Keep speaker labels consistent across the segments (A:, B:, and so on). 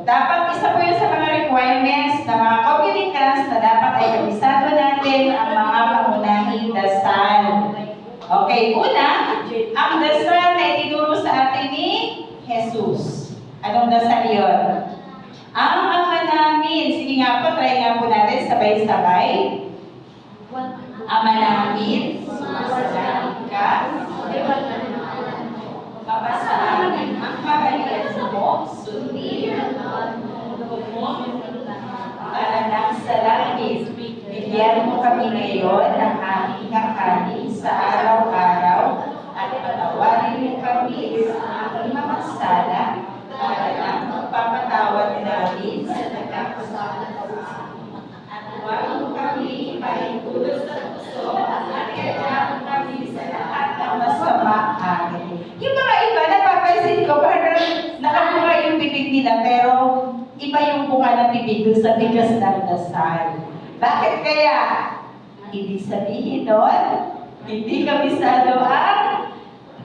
A: dapat isa po yun sa mga requirements ng mga communicants na dapat ay kabisado natin ang mga pangunahing dasal. Okay, una, ang dasal na itinuro sa atin ni Jesus. Anong dasal yun? Ang Ama namin. Sige nga po, try nga po natin sabay-sabay. Ama namin, sumasalamit ka. Papa sa amin, ang kaharian mo, sundin ang mo para nang sa langit. Bigyan mo kami ngayon ng aming kakanin sa araw-araw at patawarin mo kami sa aming mga sala para nang magpapatawad namin sa nagkakasala at huwag mo kami mahipulos sa puso at kaya kami sa lahat ng masama amin. Yung mga iba, napapansin ko, parang nakabuka yung bibig nila, pero iba yung bunga ng bibig dun sa bigas ng dasal. Bakit kaya? Ibig sabihin doon, hindi kabisado ang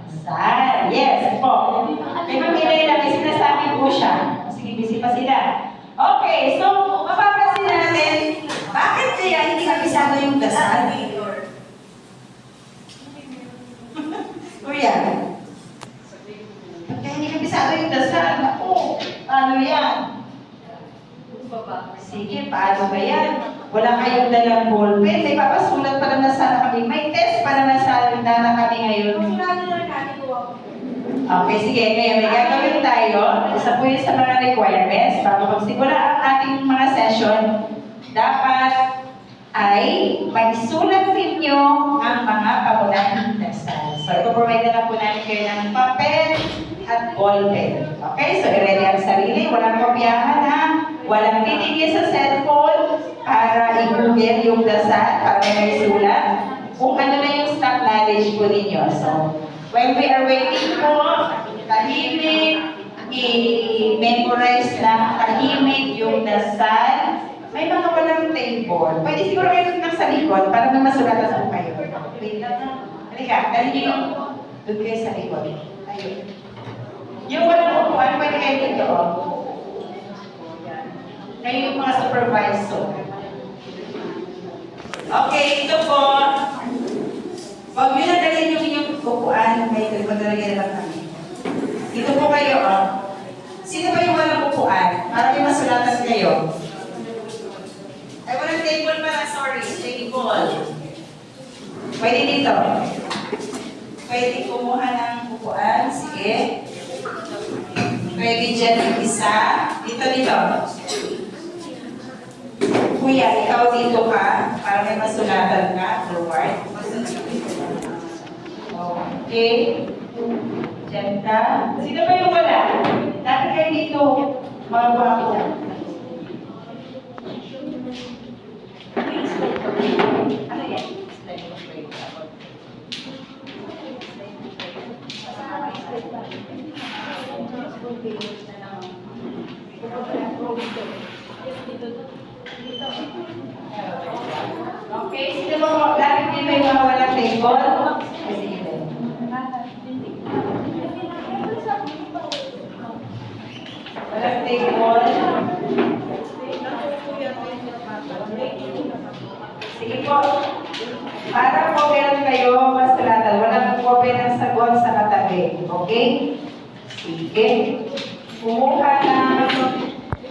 A: dasal. Yes po. May mamilay lang, sinasabi po siya. Sige, busy pa sila. Okay, so, mapapansin natin, bakit kaya hindi kabisado yung dasal? Kuya, kaya hindi kabisado yung dasal. Ako, paano yan? Sige, paano ba yan? Wala kayong dalang ballpen. May papasulat pa naman sana kami. May test pa naman sana na kami ngayon. Okay, sige. Ngayon, may gagawin tayo. Isa po yun sa mga requirements. Bago magsimula ang ating mga session, dapat ay maisulat ninyo ang mga pangunahing dasal. So, ipoprovide na lang po namin kayo ng papel at ballpen. Okay? So, i-ready ang sarili. Walang kopyahan ha. Walang titigil sa cellphone para i-google yung dasal, para may sulat. Kung ano na yung stock knowledge po ninyo. So, when we are waiting po, tahimik, i-memorize na tahimik yung dasal. May mga walang table. Pwede siguro kayo lang sa likod para may masulatan po kayo. Wait lang. Halika, dahil nyo yung doon kayo sa likod. Ayun. Yung walang upuan, pwede kayo dito. Kayo yung mga supervisor. Okay, ito po. Huwag nyo na dalhin yung inyong upuan. May maglalagay na lang kami. Ito po kayo, oh. Sino ba yung walang upuan? Para may masulatan kayo. Ay, walang table pala. Sorry, table. Pwede dito. Pwede kumuha ng upuan. Sige. Pwede dyan yung isa. Dito. Kuya, ikaw dito ka para may masulatan ka. Forward. Okay. Diyan ka. Sino ba yung wala? Dati kayo dito. Mga buhaki dyan. Ano yan? Okay, sino mo? Dati din may mga walang table. Walang table. Sige po. Para po meron kayo masulatan. Walang po ng sagot sa katabi. Okay? Sige. Kumuha